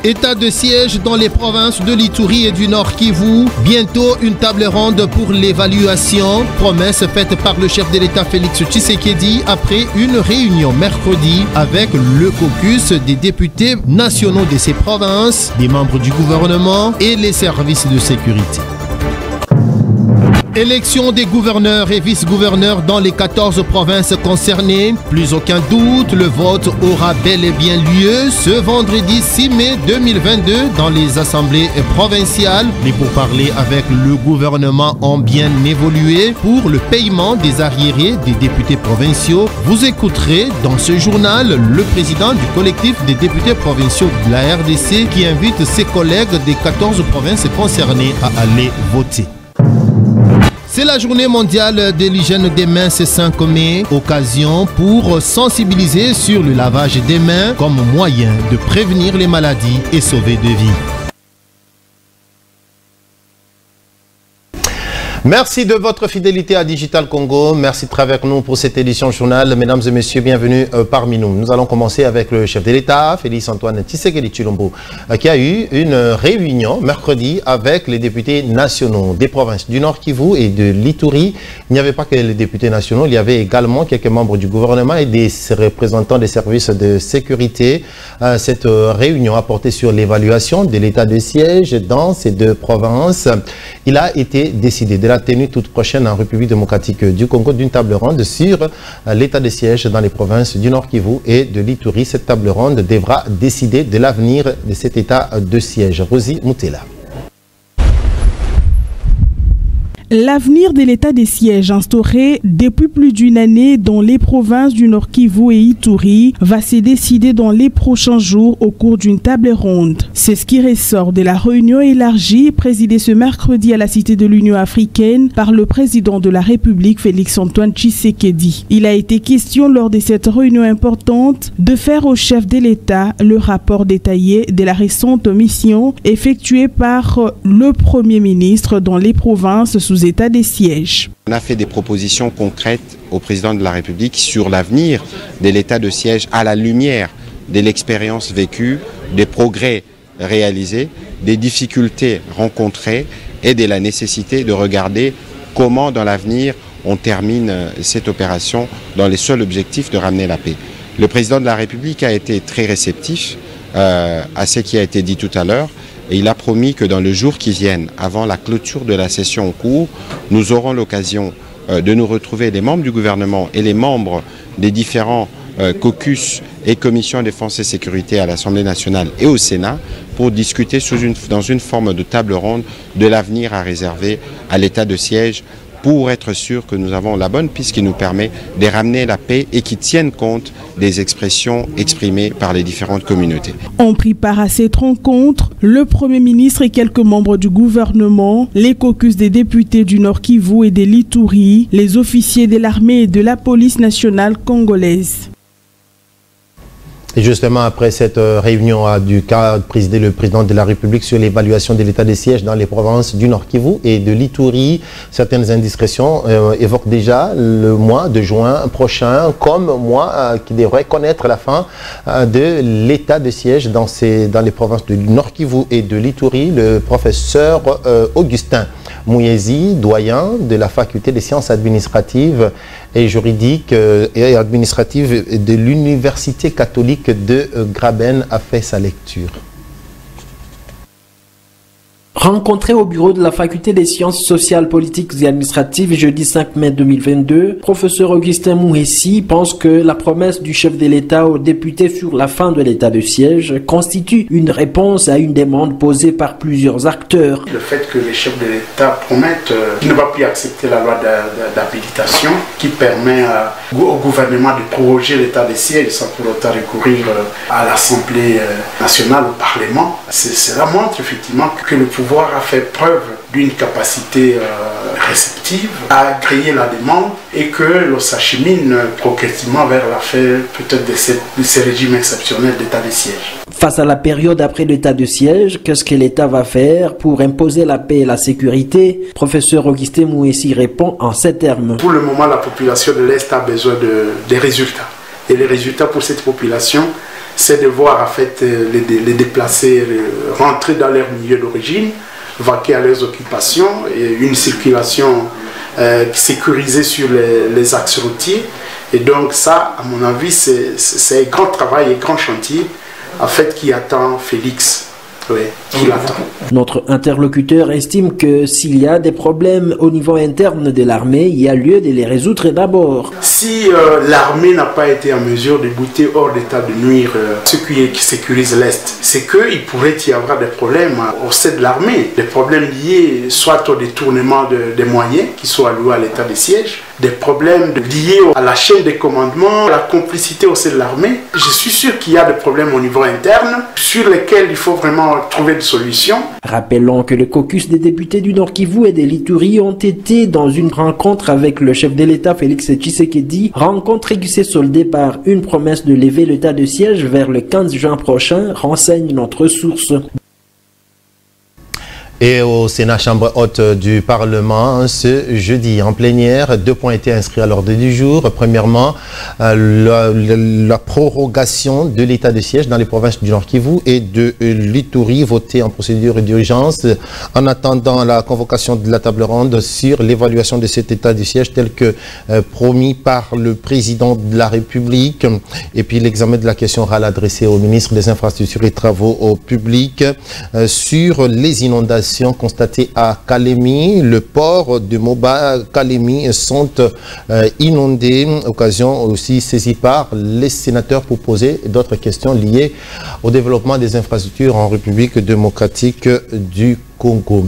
État de siège dans les provinces de l'Ituri et du Nord Kivu. Bientôt une table ronde pour l'évaluation. Promesse faite par le chef de l'État Félix Tshisekedi après une réunion mercredi avec le caucus des députés nationaux de ces provinces, des membres du gouvernement et les services de sécurité. Élection des gouverneurs et vice-gouverneurs dans les 14 provinces concernées. Plus aucun doute, le vote aura bel et bien lieu ce vendredi 6 mai 2022 dans les assemblées provinciales. Les pourparlers avec le gouvernement ont bien évolué pour le paiement des arriérés des députés provinciaux. Vous écouterez dans ce journal le président du collectif des députés provinciaux de la RDC qui invite ses collègues des 14 provinces concernées à aller voter. C'est la journée mondiale de l'hygiène des mains ce 5 mai, occasion pour sensibiliser sur le lavage des mains comme moyen de prévenir les maladies et sauver des vies. Merci de votre fidélité à Digital Congo. Merci d'être avec nous pour cette édition journal. Mesdames et messieurs, bienvenue parmi nous. Nous allons commencer avec le chef de l'État, Félix Antoine Tshisekedi Tshilombo, qui a eu une réunion mercredi avec les députés nationaux des provinces du Nord Kivu et de l'Ituri. Il n'y avait pas que les députés nationaux, il y avait également quelques membres du gouvernement et des représentants des services de sécurité. Cette réunion a porté sur l'évaluation de l'état de siège dans ces deux provinces. Il a été décidé de la tenue toute prochaine en République démocratique du Congo d'une table ronde sur l'état de siège dans les provinces du Nord Kivu et de l'Ituri. Cette table ronde devra décider de l'avenir de cet état de siège. Rosie Moutela. L'avenir de l'état des sièges instauré depuis plus d'une année dans les provinces du Nord Kivu et Ituri va se décider dans les prochains jours au cours d'une table ronde. C'est ce qui ressort de la réunion élargie présidée ce mercredi à la Cité de l'Union africaine par le président de la République Félix Antoine Tshisekedi. Il a été question lors de cette réunion importante de faire au chef de l'État le rapport détaillé de la récente mission effectuée par le Premier ministre dans les provinces sous état des sièges. On a fait des propositions concrètes au président de la République sur l'avenir de l'état de siège à la lumière de l'expérience vécue, des progrès réalisés, des difficultés rencontrées et de la nécessité de regarder comment dans l'avenir on termine cette opération dans les seuls objectifs de ramener la paix. Le président de la République a été très réceptif à ce qui a été dit tout à l'heure. Et il a promis que dans le jour qui viennent, avant la clôture de la session en cours, nous aurons l'occasion de nous retrouver, les membres du gouvernement et les membres des différents caucus et commissions défense et sécurité à l'Assemblée nationale et au Sénat pour discuter dans une forme de table ronde de l'avenir à réserver à l'état de siège pour être sûr que nous avons la bonne piste qui nous permet de ramener la paix et qui tienne compte des expressions exprimées par les différentes communautés. On prit part à cette rencontre le Premier ministre et quelques membres du gouvernement, les caucus des députés du Nord Kivu et de l'Ituri, les officiers de l'armée et de la police nationale congolaise. Et justement, après cette réunion qu'a présidé le président de la République sur l'évaluation de l'état des sièges dans les provinces du Nord Kivu et de l'Ituri, certaines indiscrétions évoquent déjà le mois de juin prochain comme mois qui devrait connaître la fin de l'état de siège dans les provinces du Nord Kivu et de l'Ituri. Le professeur Augustin Mouyezi, doyen de la faculté des sciences administratives et juridiques et administratives de l'Université catholique de Graben, a fait sa lecture. Rencontré au bureau de la faculté des sciences sociales, politiques et administratives jeudi 5 mai 2022, professeur Augustin Mouhessi pense que la promesse du chef de l'État aux députés sur la fin de l'état de siège constitue une réponse à une demande posée par plusieurs acteurs. Le fait que les chefs de l'État promettent qu'il ne va plus accepter la loi d'habilitation qui permet au gouvernement de proroger l'état de siège sans pour autant recourir à l'Assemblée nationale, au Parlement, cela montre effectivement que le pouvoir a fait preuve d'une capacité réceptive à créer la demande et que l'on s'achemine progressivement vers la fin peut-être de ces régimes exceptionnels d'état de siège. Face à la période après l'état de siège, qu'est-ce que l'État va faire pour imposer la paix et la sécurité? Professeur Augustin Mouhessi répond en ces termes. Pour le moment, la population de l'Est a besoin des résultats. Et les résultats pour cette population, c'est de voir en fait les déplacés rentrer dans leur milieu d'origine, vaquer à leurs occupations, et une circulation sécurisée sur les axes routiers. Et donc ça, à mon avis, c'est un grand travail et grand chantier en fait qui attend Félix. Oui, qui l'attend. Notre interlocuteur estime que s'il y a des problèmes au niveau interne de l'armée, il y a lieu de les résoudre d'abord. Si l'armée n'a pas été en mesure de buter hors d'état de nuire ceux qui sécurisent l'Est, c'est qu'il pourrait y avoir des problèmes au sein de l'armée. Des problèmes liés soit au détournement des moyens qui sont alloués à l'état de siège, des problèmes liés à la chaîne de commandement, à la complicité au sein de l'armée. Je suis sûr qu'il y a des problèmes au niveau interne sur lesquels il faut vraiment trouver des solutions. Rappelons que le caucus des députés du Nord Kivu et de l'Ituri ont été dans une rencontre avec le chef de l'État Félix Tshisekedi, rencontre qui s'est soldée par une promesse de lever l'état de siège vers le 15 juin prochain, renseigne notre source. Et au Sénat, chambre haute du Parlement, ce jeudi, en plénière, 2 points étaient inscrits à l'ordre du jour. Premièrement, la prorogation de l'état de siège dans les provinces du Nord Kivu et de l'Ituri, votée en procédure d'urgence, en attendant la convocation de la table ronde sur l'évaluation de cet état de siège tel que promis par le président de la République. Et puis l'examen de la question orale adressée au ministre des Infrastructures et Travaux publics sur les inondations constatées à Kalemi. Le port de Moba Kalemi sont inondés. Occasion aussi saisie par les sénateurs pour poser d'autres questions liées au développement des infrastructures en République démocratique du Congo.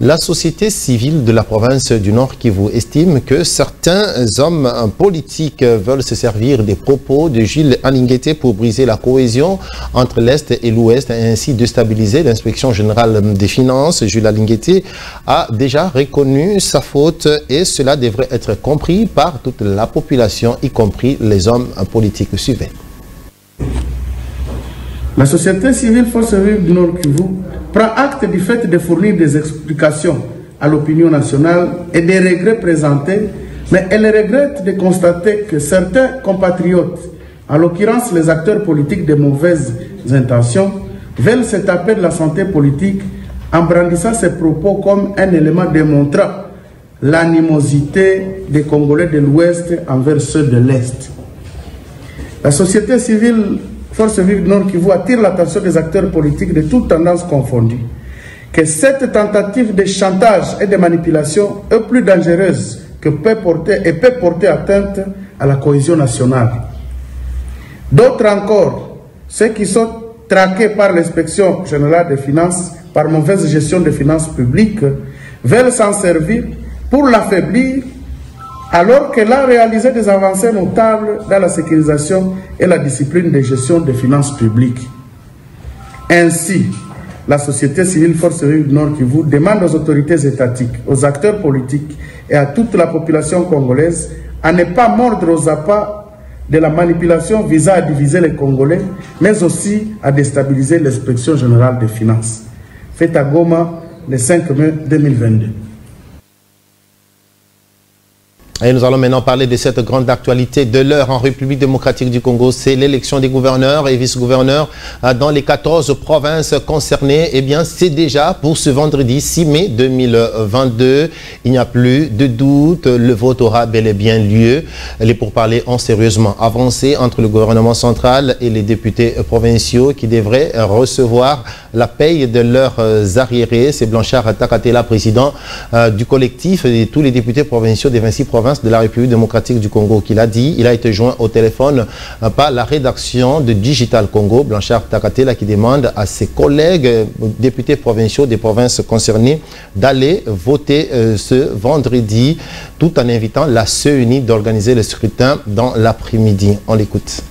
La société civile de la province du Nord Kivu estime que certains hommes politiques veulent se servir des propos de Jules Alinguete pour briser la cohésion entre l'Est et l'Ouest et ainsi déstabiliser l'inspection générale des finances. Jules Alinguete a déjà reconnu sa faute et cela devrait être compris par toute la population, y compris les hommes politiques. Suivez. La société civile Force Vive du Nord Kivu prend acte du fait de fournir des explications à l'opinion nationale et des regrets présentés, mais elle regrette de constater que certains compatriotes, en l'occurrence les acteurs politiques de mauvaises intentions, veulent se taper de la santé politique en brandissant ces propos comme un élément démontrant l'animosité des Congolais de l'Ouest envers ceux de l'Est. La société civile Force Vive du Nord Kivu attire l'attention des acteurs politiques de toutes tendances confondues que cette tentative de chantage et de manipulation est plus dangereuse que peut porter atteinte à la cohésion nationale. D'autres encore, ceux qui sont traqués par l'inspection générale des finances par mauvaise gestion des finances publiques, veulent s'en servir pour l'affaiblir alors qu'elle a réalisé des avancées notables dans la sécurisation et la discipline de gestion des finances publiques. Ainsi, la société civile Force Vive du Nord Kivu demande aux autorités étatiques, aux acteurs politiques et à toute la population congolaise à ne pas mordre aux appâts de la manipulation visant à diviser les Congolais, mais aussi à déstabiliser l'inspection générale des finances. Fait à Goma le 5 mai 2022. Et nous allons maintenant parler de cette grande actualité de l'heure en République démocratique du Congo. C'est l'élection des gouverneurs et vice-gouverneurs dans les 14 provinces concernées. Eh bien, c'est déjà pour ce vendredi 6 mai 2022. Il n'y a plus de doute. Le vote aura bel et bien lieu. Les pourparlers ont sérieusement avancé entre le gouvernement central et les députés provinciaux qui devraient recevoir la paye de leurs arriérés. C'est Blanchard Takatela, président du collectif et tous les députés provinciaux des 26 provinces de la République démocratique du Congo, qu'il a dit. Il a été joint au téléphone par la rédaction de Digital Congo, Blanchard Takatela, qui demande à ses collègues députés provinciaux des provinces concernées d'aller voter ce vendredi, tout en invitant la CENI d'organiser le scrutin dans l'après-midi. On l'écoute.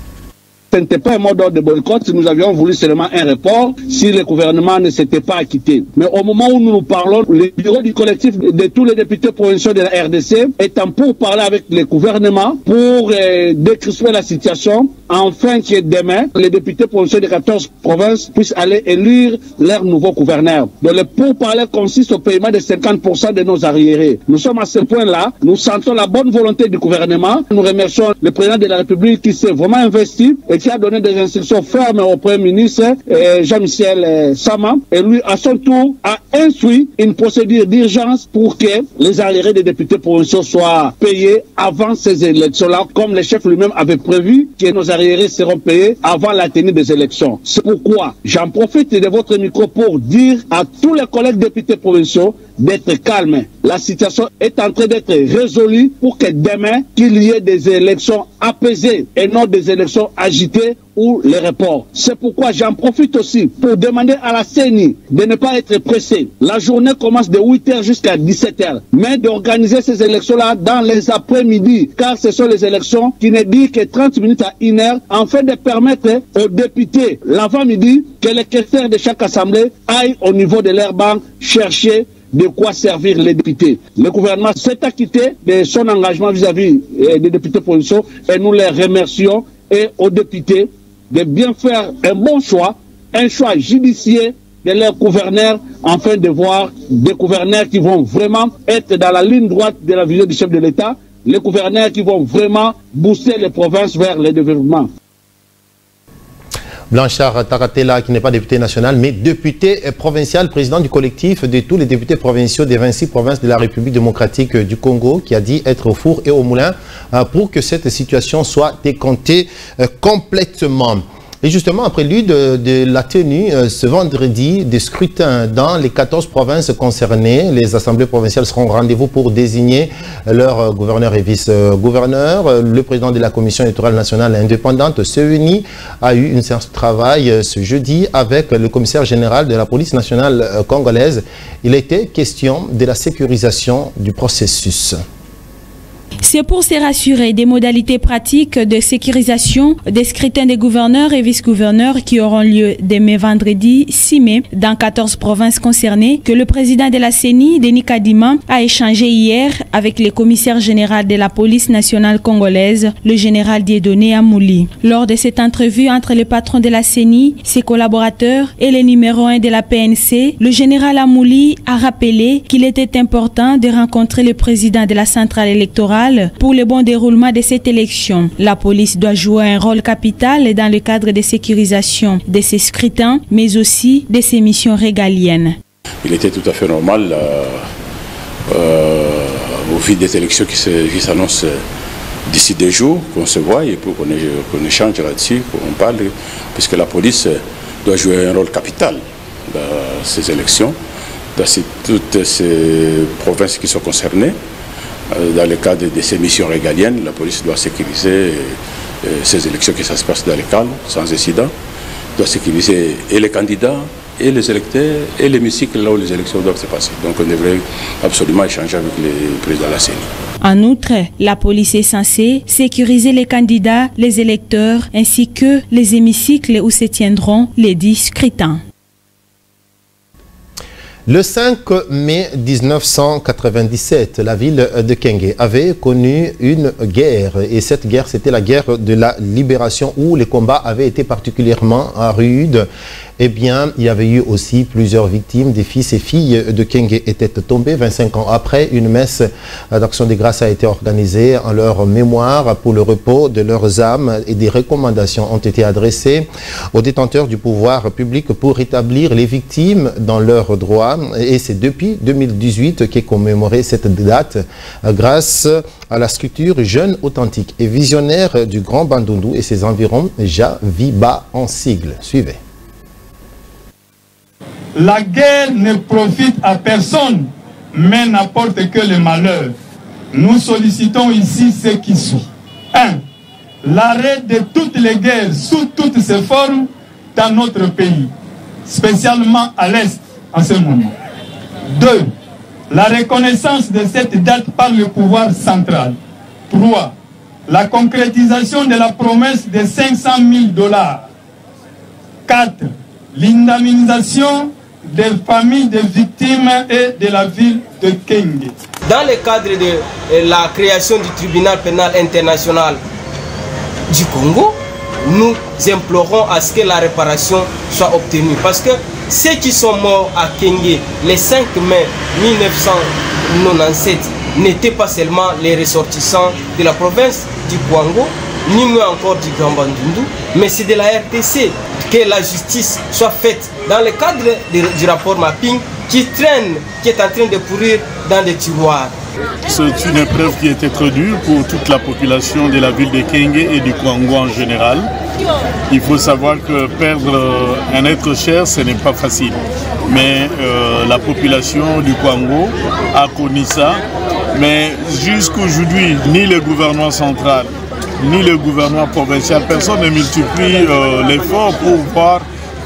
Ce n'était pas un mot d'ordre de boycott, nous avions voulu seulement un report si le gouvernement ne s'était pas acquitté. Mais au moment où nous parlons, le bureau du collectif de tous les députés provinciaux de la RDC est en pour parler avec le gouvernement pour décrisper la situation enfin que demain, les députés provinciaux des 14 provinces puissent aller élire leur nouveau gouverneur. Donc le pourparlers consiste au paiement de 50% de nos arriérés. Nous sommes à ce point-là, nous sentons la bonne volonté du gouvernement. Nous remercions le président de la République qui s'est vraiment investi et qui a donné des instructions fermes au Premier ministre Jean-Michel Sama. Et lui, à son tour, a instruit une procédure d'urgence pour que les arriérés des députés provinciaux soient payés avant ces élections-là, comme le chef lui-même avait prévu que nos arriérés seront payés avant la tenue des élections. C'est pourquoi j'en profite de votre micro pour dire à tous les collègues députés provinciaux d'être calmes. La situation est en train d'être résolue pour que demain, qu'il y ait des élections apaisées et non des élections agitées ou les reports. C'est pourquoi j'en profite aussi pour demander à la CENI de ne pas être pressée. La journée commence de 8h jusqu'à 17h, mais d'organiser ces élections-là dans les après-midi, car ce sont les élections qui ne durent que 30 minutes à 1 heure, afin de permettre aux députés, l'avant-midi, que les questions de chaque assemblée aillent au niveau de leur banc chercher de quoi servir les députés. Le gouvernement s'est acquitté de son engagement vis-à-vis des députés provinciaux et nous les remercions, et aux députés de bien faire un bon choix, un choix judiciaire de leurs gouverneurs, afin de voir des gouverneurs qui vont vraiment être dans la ligne droite de la vision du chef de l'État, les gouverneurs qui vont vraiment booster les provinces vers le développement. Blanchard Taratella, qui n'est pas député national, mais député provincial, président du collectif de tous les députés provinciaux des 26 provinces de la République démocratique du Congo, qui a dit être au four et au moulin pour que cette situation soit décomptée complètement. Et justement, après lui de la tenue ce vendredi des scrutins dans les 14 provinces concernées, les assemblées provinciales seront au rendez-vous pour désigner leur gouverneur et vice-gouverneur. Le président de la Commission électorale nationale indépendante, CENI, a eu une séance de travail ce jeudi avec le commissaire général de la police nationale congolaise. Il a été question de la sécurisation du processus. C'est pour se rassurer des modalités pratiques de sécurisation des scrutins des gouverneurs et vice-gouverneurs qui auront lieu demain vendredi 6 mai dans 14 provinces concernées que le président de la CENI, Denis Kadima, a échangé hier avec le commissaire général de la police nationale congolaise, le général Dieudonné Amouli. Lors de cette entrevue entre le patron de la CENI, ses collaborateurs et le numéro 1 de la PNC, le général Amouli a rappelé qu'il était important de rencontrer le président de la centrale électorale pour le bon déroulement de cette élection. La police doit jouer un rôle capital dans le cadre de sécurisation de ces scrutins, mais aussi de ses missions régaliennes. Il était tout à fait normal, au vu des élections qui s'annoncent d'ici 2 jours, qu'on se voit et pour qu'on échange là-dessus, qu'on parle, puisque la police doit jouer un rôle capital dans ces élections, dans toutes ces provinces qui sont concernées. Dans le cadre de ces missions régaliennes, la police doit sécuriser ces élections, que ça se passe dans le calme, sans incident, doit sécuriser et les candidats, et les électeurs, et l'hémicycle là où les élections doivent se passer. Donc on devrait absolument échanger avec le président de la CENI. En outre, la police est censée sécuriser les candidats, les électeurs, ainsi que les hémicycles où se tiendront les 10 scrutins. Le 5 mai 1997, la ville de Kenge avait connu une guerre. Et cette guerre, c'était la guerre de la libération où les combats avaient été particulièrement rudes. Eh bien, il y avait eu aussi plusieurs victimes. Des fils et filles de Kenge étaient tombés. 25 ans après, une messe d'action de grâce a été organisée en leur mémoire pour le repos de leurs âmes et des recommandations ont été adressées aux détenteurs du pouvoir public pour rétablir les victimes dans leurs droits. Et c'est depuis 2018 qu'est commémorée cette date grâce à la structure Jeunes Authentiques et Visionnaires du Grand Bandundu et ses environs, JAVIBA en sigle. Suivez. La guerre ne profite à personne, mais n'apporte que le malheur. Nous sollicitons ici ce qui suit. 1. L'arrêt de toutes les guerres sous toutes ses formes dans notre pays, spécialement à l'Est en ce moment. 2. La reconnaissance de cette date par le pouvoir central. 3. La concrétisation de la promesse de 500 000 $. 4. L'indemnisation des familles des victimes et de la ville de Kenge. Dans le cadre de la création du tribunal pénal international du Congo, nous implorons à ce que la réparation soit obtenue. Parce que ceux qui sont morts à Kenge le 5 mai 1997 n'étaient pas seulement les ressortissants de la province du Kwango, ni mieux encore du Grand Bandundu, mais c'est de la RTC que la justice soit faite dans le cadre du rapport mapping qui est en train de pourrir dans des tiroirs. C'est une épreuve qui était très dure pour toute la population de la ville de Kenge et du Kwango en général. Il faut savoir que perdre un être cher, ce n'est pas facile. Mais la population du Kwango a connu ça. Mais jusqu'aujourd'hui, ni le gouvernement central, ni le gouvernement provincial, personne ne multiplie l'effort pour voir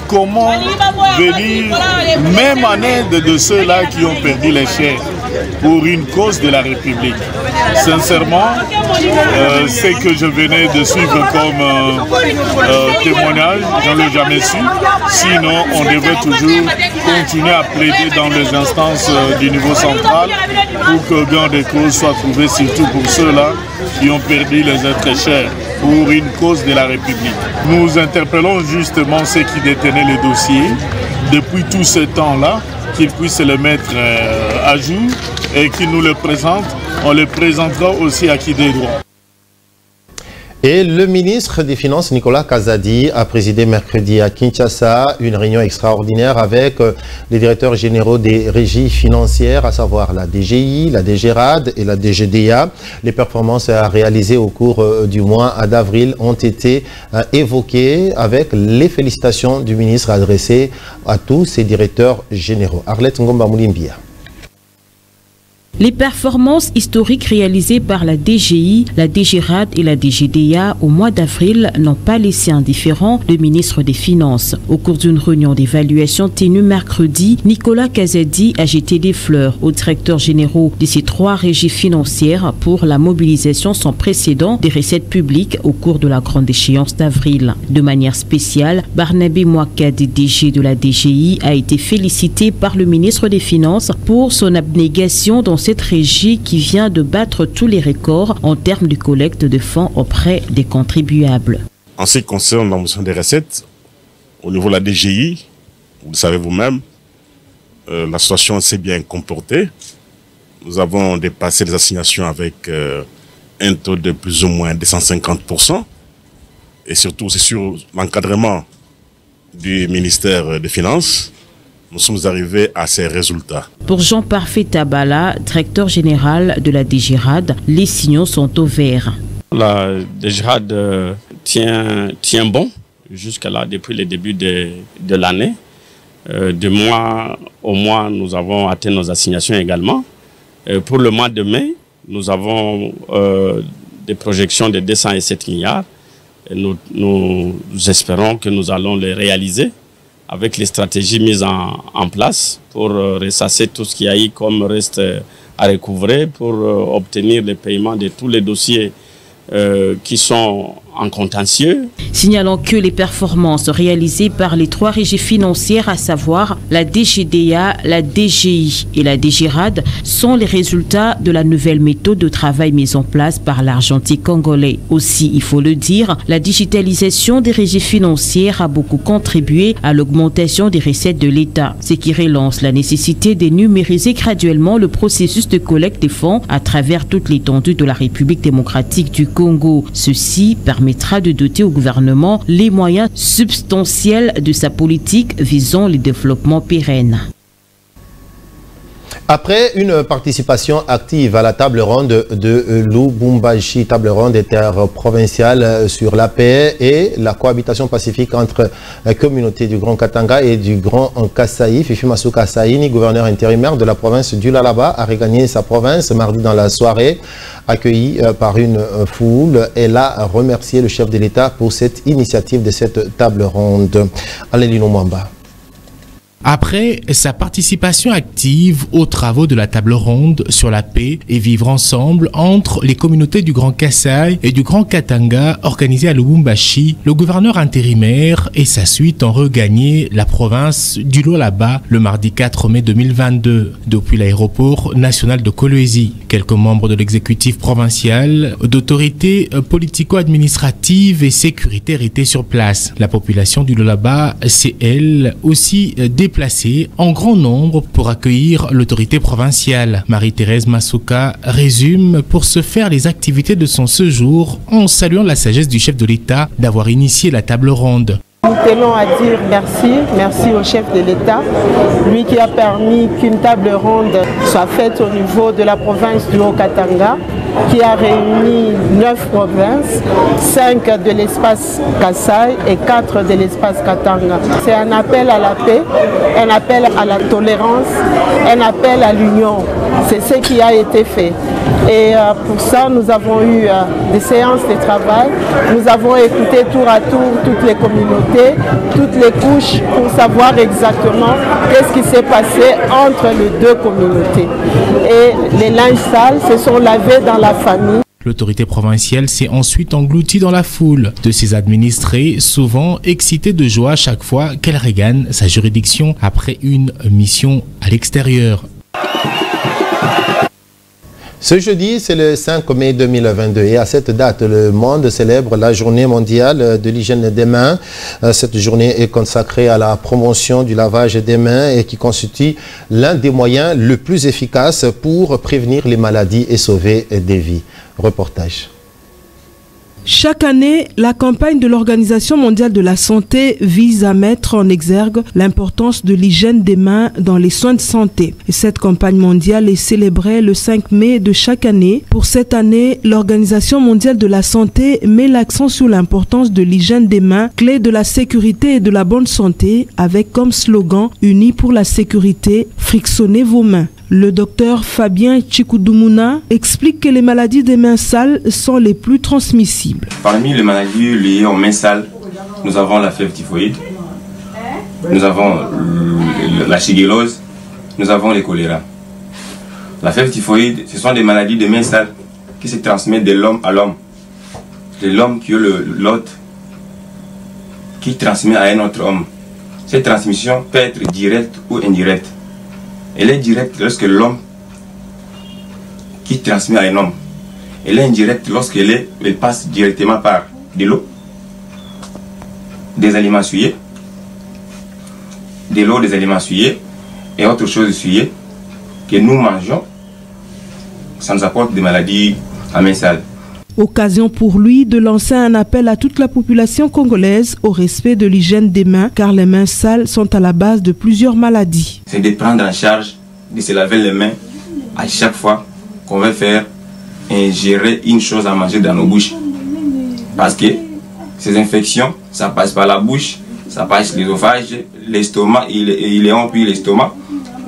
comment venir même en aide de ceux-là qui ont perdu les chairs pour une cause de la République. Sincèrement, ce que je venais de suivre comme témoignage, je ne l'ai jamais su. Sinon, on devrait toujours continuer à plaider dans les instances du niveau central pour que gain de cause soit trouvé, surtout pour ceux-là qui ont perdu les êtres chers pour une cause de la République. Nous interpellons justement ceux qui détenaient les dossiers depuis tout ce temps-là, qu'ils puissent le mettre à jour et qu'ils nous le présentent. On le présentera aussi à qui des droits. Et le ministre des Finances, Nicolas Kazadi, a présidé mercredi à Kinshasa une réunion extraordinaire avec les directeurs généraux des régies financières, à savoir la DGI, la DGRAD et la DGDA. Les performances réalisées au cours du mois d'avril ont été évoquées avec les félicitations du ministre adressées à tous ces directeurs généraux. Arlette Ngomba Moulimbia. Les performances historiques réalisées par la DGI, la DGRAD et la DGDA au mois d'avril n'ont pas laissé indifférent le ministre des Finances. Au cours d'une réunion d'évaluation tenue mercredi, Nicolas Kazadi a jeté des fleurs aux directeurs généraux de ces trois régies financières pour la mobilisation sans précédent des recettes publiques au cours de la grande échéance d'avril. De manière spéciale, Barnabé Mouakad, DG de la DGI, a été félicité par le ministre des Finances pour son abnégation dans cette régie qui vient de battre tous les records en termes de collecte de fonds auprès des contribuables. En ce qui concerne la motion des recettes, au niveau de la DGI, vous le savez vous-même, la situation s'est bien comportée. Nous avons dépassé les assignations avec un taux de plus ou moins 250%. Et surtout, c'est sur l'encadrement du ministère des Finances. Nous sommes arrivés à ces résultats. Pour Jean-Parfait Tabala, directeur général de la DGRAD, les signaux sont au vert. La DGRAD tient bon jusqu'à là, depuis le début de l'année. De mois au mois, nous avons atteint nos assignations également. Pour le mois de mai, nous avons des projections de 207 milliards. Et nous espérons que nous allons les réaliser avec les stratégies mises en place pour ressasser tout ce qu'il y a eu comme reste à recouvrer, pour obtenir le paiement de tous les dossiers qui sont en contentieux. Signalant que les performances réalisées par les trois régies financières, à savoir la DGDA, la DGI et la DGRAD, sont les résultats de la nouvelle méthode de travail mise en place par l'argentique congolais. Aussi, il faut le dire, la digitalisation des régies financières a beaucoup contribué à l'augmentation des recettes de l'État, ce qui relance la nécessité de numériser graduellement le processus de collecte des fonds à travers toute l'étendue de la République démocratique du Congo. Ceci permettra de doter au gouvernement les moyens substantiels de sa politique visant le développement pérenne. Après une participation active à la table ronde de Lubumbashi, table ronde interprovinciale sur la paix et la cohabitation pacifique entre la communauté du Grand Katanga et du Grand Kasaï, Fifi Masuka Saïni, gouverneur intérimaire de la province du Lalaba, a regagné sa province mardi dans la soirée. Accueilli par une foule, elle a remercié le chef de l'État pour cette initiative de cette table ronde. Alelino Mwamba. Après sa participation active aux travaux de la table ronde sur la paix et vivre ensemble entre les communautés du Grand Kasaï et du Grand Katanga organisée à Lubumbashi, le gouverneur intérimaire et sa suite ont regagné la province du Lualaba le mardi 4 mai 2022 depuis l'aéroport national de Kolwezi. Quelques membres de l'exécutif provincial, d'autorités politico-administratives et sécuritaires étaient sur place. La population du Lualaba s'est elle aussi déplacée en grand nombre pour accueillir l'autorité provinciale. Marie-Thérèse Masuka résume pour ce faire les activités de son séjour en saluant la sagesse du chef de l'État d'avoir initié la table ronde. Nous tenons à dire merci au chef de l'État, lui qui a permis qu'une table ronde soit faite au niveau de la province du Haut-Katanga, qui a réuni 9 provinces, 5 de l'espace Kasaï et 4 de l'espace Katanga. C'est un appel à la paix, un appel à la tolérance, un appel à l'union. C'est ce qui a été fait. Et pour ça, nous avons eu des séances de travail. Nous avons écouté tour à tour toutes les communautés, toutes les couches pour savoir exactement qu'est-ce qui s'est passé entre les deux communautés. Et les linges sales se sont lavés dans la famille. L'autorité provinciale s'est ensuite engloutie dans la foule de ses administrés, souvent excités de joie à chaque fois qu'elle regagne sa juridiction après une mission à l'extérieur. Ce jeudi, c'est le 5 mai 2022 et à cette date, le monde célèbre la journée mondiale de l'hygiène des mains. Cette journée est consacrée à la promotion du lavage des mains et qui constitue l'un des moyens le plus efficaces pour prévenir les maladies et sauver des vies. Reportage. Chaque année, la campagne de l'Organisation mondiale de la santé vise à mettre en exergue l'importance de l'hygiène des mains dans les soins de santé. Et cette campagne mondiale est célébrée le 5 mai de chaque année. Pour cette année, l'Organisation mondiale de la santé met l'accent sur l'importance de l'hygiène des mains, clé de la sécurité et de la bonne santé, avec comme slogan « Unis pour la sécurité, frictionnez vos mains ». Le docteur Fabien Chikudumuna explique que les maladies des mains sales sont les plus transmissibles. Parmi les maladies liées aux mains sales, nous avons la fièvre typhoïde, nous avons la shigellose, nous avons le choléra. La fièvre typhoïde, ce sont des maladies des mains sales qui se transmettent de l'homme à l'homme. De l'homme qui est l'hôte, qui transmet à un autre homme. Cette transmission peut être directe ou indirecte. Elle est directe lorsque l'homme qui transmet à un homme. Elle est indirecte lorsqu'elle passe directement par de l'eau, des aliments souillés, de l'eau, des aliments souillés et autre chose souillée que nous mangeons. Ça nous apporte des maladies à main sale. Occasion pour lui de lancer un appel à toute la population congolaise au respect de l'hygiène des mains, car les mains sales sont à la base de plusieurs maladies. C'est de prendre en charge, de se laver les mains à chaque fois qu'on veut faire ingérer une chose à manger dans nos bouches. Parce que ces infections, ça passe par la bouche, ça passe l'œsophage, l'estomac, il est puis l'estomac,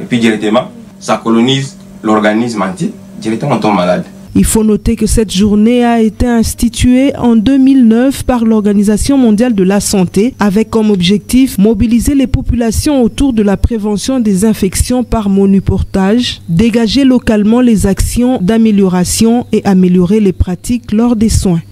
et puis directement, ça colonise l'organisme entier, directement on tombe malade. Il faut noter que cette journée a été instituée en 2009 par l'Organisation mondiale de la santé avec comme objectif mobiliser les populations autour de la prévention des infections par monoportage, dégager localement les actions d'amélioration et améliorer les pratiques lors des soins.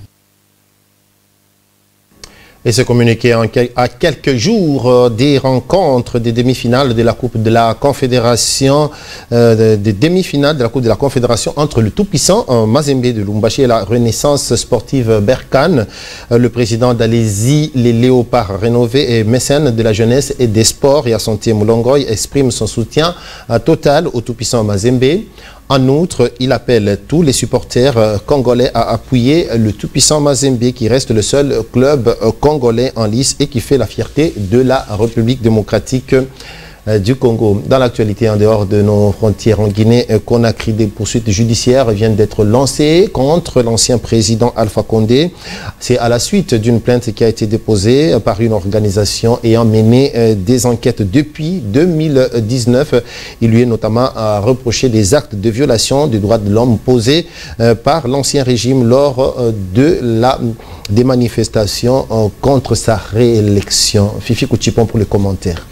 Et se communiquer à quelques jours des rencontres des demi-finales de la Coupe de la Confédération, des demi-finales de la Coupe de la Confédération entre le tout-puissant Mazembe de Lubumbashi et la Renaissance sportive Berkane. Le président d'Alési, les Léopards rénovés et mécène de la jeunesse et des sports, Yasanté Moulongoy, exprime son soutien total au tout-puissant Mazembe. En outre, il appelle tous les supporters congolais à appuyer le tout-puissant Mazembe qui reste le seul club congolais en lice et qui fait la fierté de la République démocratique du Congo. Dans l'actualité, en dehors de nos frontières en Guinée, Conakry, des poursuites judiciaires viennent d'être lancées contre l'ancien président Alpha Condé. C'est à la suite d'une plainte qui a été déposée par une organisation ayant mené des enquêtes depuis 2019. Il lui est notamment reproché des actes de violation des droits de l'homme posés par l'ancien régime lors des manifestations contre sa réélection. Fifi Koutchipon pour les commentaires.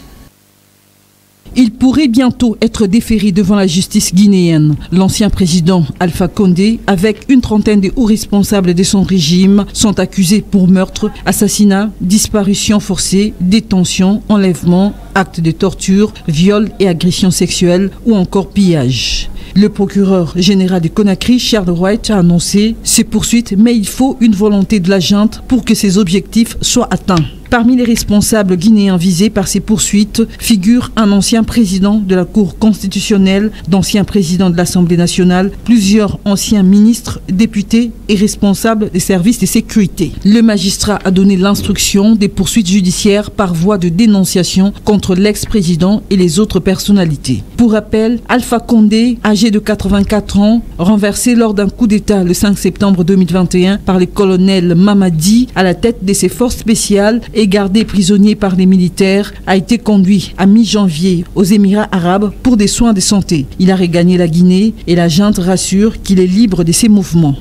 Il pourrait bientôt être déféré devant la justice guinéenne. L'ancien président Alpha Condé, avec une trentaine de hauts responsables de son régime, sont accusés pour meurtre, assassinat, disparition forcée, détention, enlèvement, actes de torture, viol et agression sexuelle ou encore pillage. Le procureur général de Conakry, Charles White, a annoncé ces poursuites, mais il faut une volonté de la junte pour que ces objectifs soient atteints. Parmi les responsables guinéens visés par ces poursuites figure un ancien président de la Cour constitutionnelle, d'anciens présidents de l'Assemblée nationale, plusieurs anciens ministres, députés et responsables des services de sécurité. Le magistrat a donné l'instruction des poursuites judiciaires par voie de dénonciation contre l'ex-président et les autres personnalités. Pour rappel, Alpha Condé, âgé de 84 ans, renversé lors d'un coup d'État le 5 septembre 2021 par le colonel Mamadi à la tête de ses forces spéciales et gardé prisonnier par les militaires, a été conduit à mi-janvier aux Émirats arabes pour des soins de santé. Il a regagné la Guinée et la junte rassure qu'il est libre de ses mouvements.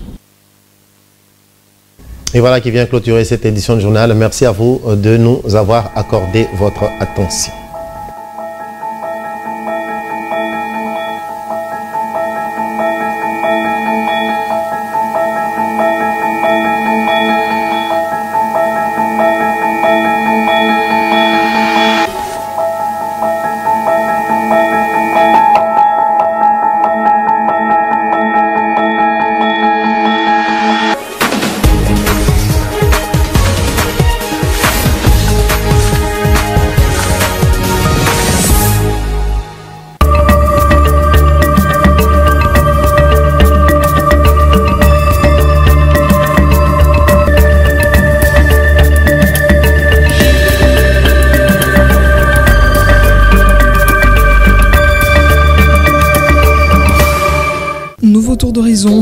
Et voilà qui vient clôturer cette édition de journal. Merci à vous de nous avoir accordé votre attention.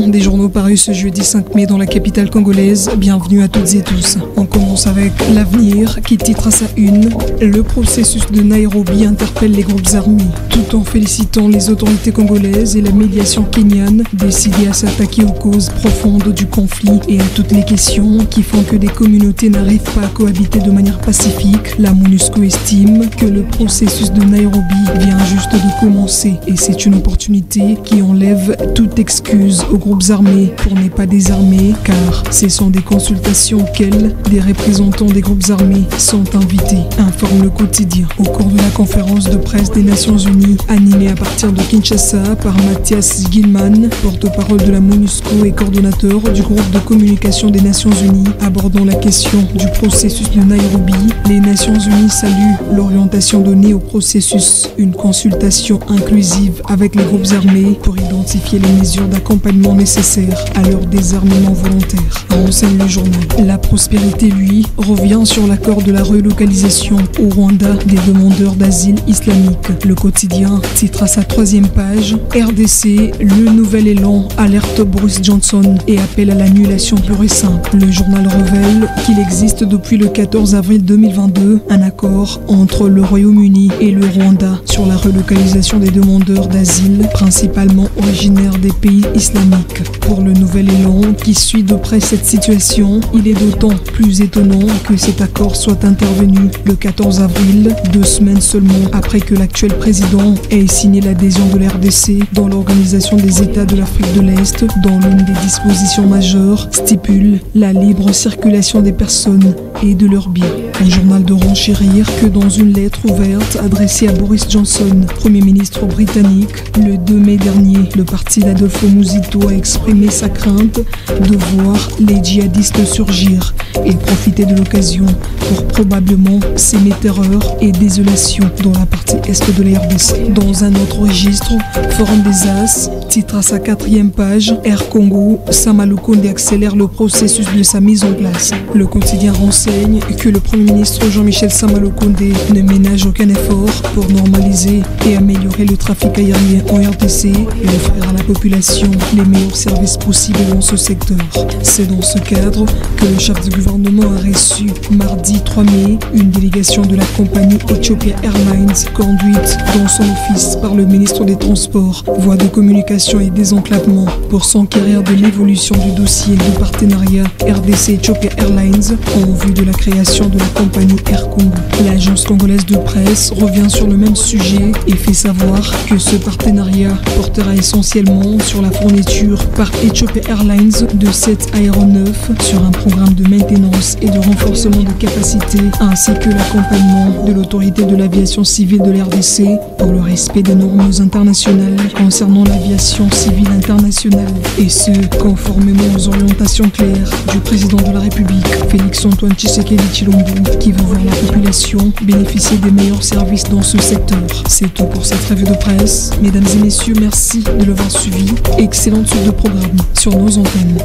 Des journaux parus ce jeudi 5 mai dans la capitale congolaise. Bienvenue à toutes et tous. On commence avec L'Avenir qui titre à sa une « Le processus de Nairobi interpelle les groupes armés ». Tout en félicitant les autorités congolaises et la médiation kenyane décidée à s'attaquer aux causes profondes du conflit et à toutes les questions qui font que des communautés n'arrivent pas à cohabiter de manière pacifique, la MONUSCO estime que le processus de Nairobi vient juste de commencer et c'est une opportunité qui enlève toute excuse aux groupes armés pour ne pas désarmer, car ce sont des consultations auxquelles des représentants des groupes armés sont invités, informe le quotidien. Au cours de la conférence de presse des Nations Unies, animée à partir de Kinshasa par Mathias Gilman, porte-parole de la MONUSCO et coordonnateur du groupe de communication des Nations Unies, abordant la question du processus de Nairobi, les Nations Unies saluent l'orientation donnée au processus, une consultation inclusive avec les groupes armés pour identifier les mesures d'accompagnement nécessaires à leur désarmement volontaire. Renseigne le journal. La prospérité, lui, revient sur l'accord de la relocalisation au Rwanda des demandeurs d'asile islamique. Le quotidien titre à sa 3e page « RDC, le nouvel élan alerte Boris Johnson et appelle à l'annulation pure et simple ». Le journal révèle qu'il existe depuis le 14 avril 2022 un accord entre le Royaume-Uni et le Rwanda sur la relocalisation des demandeurs d'asile, principalement originaires des pays islamiques. Pour le nouvel élan qui suit de près cette situation, il est d'autant plus étonnant que cet accord soit intervenu le 14 avril, 2 semaines seulement après que l'actuel président ait signé l'adhésion de l'RDC dans l'Organisation des États de l'Afrique de l'Est, dont l'une des dispositions majeures stipule la libre circulation des personnes et de leurs biens. Un journal de renchérir que dans une lettre ouverte adressée à Boris Johnson, Premier ministre britannique, le 2 mai dernier, le parti d'Adolfo Muzito a exprimé sa crainte de voir les djihadistes surgir et profiter de l'occasion pour probablement s'aimer terreur et désolation dans la partie est de la RDC. Dans un autre registre, Forum des As titre à sa 4e page « Air Congo, Sama Lukonde accélère le processus de sa mise en place ». Le quotidien renseigne que le Premier ministre Jean-Michel Sama Lukonde ne ménage aucun effort pour normaliser et améliorer le trafic aérien en RDC et offrir à la population les meilleurs services possibles dans ce secteur. C'est dans ce cadre que le chef du gouvernement a reçu mardi 3 mai une délégation de la compagnie Ethiopia Airlines conduite dans son office par le ministre des Transports, voies de communication et désenclavement pour s'enquérir de l'évolution du dossier de partenariat RDC Ethiopia Airlines en vue de la création de la compagnie Air Congo. L'agence congolaise de presse revient sur le même sujet et fait savoir que ce partenariat portera essentiellement sur la fourniture par Ethiopia Airlines de 7 aéronefs sur un programme de maintenance et de renforcement de capacité ainsi que l'accompagnement de l'autorité de l'aviation civile de l'RDC pour le respect des normes internationales concernant l'aviation civile internationale et ce, conformément aux orientations claires du président de la République, Félix-Antoine Tshisekedi Tshilombo, qui veut voir la population bénéficier des meilleurs services dans ce secteur. C'est tout pour cette revue de presse. Mesdames et messieurs, merci de l'avoir suivi. Excellente suite de programme sur nos antennes.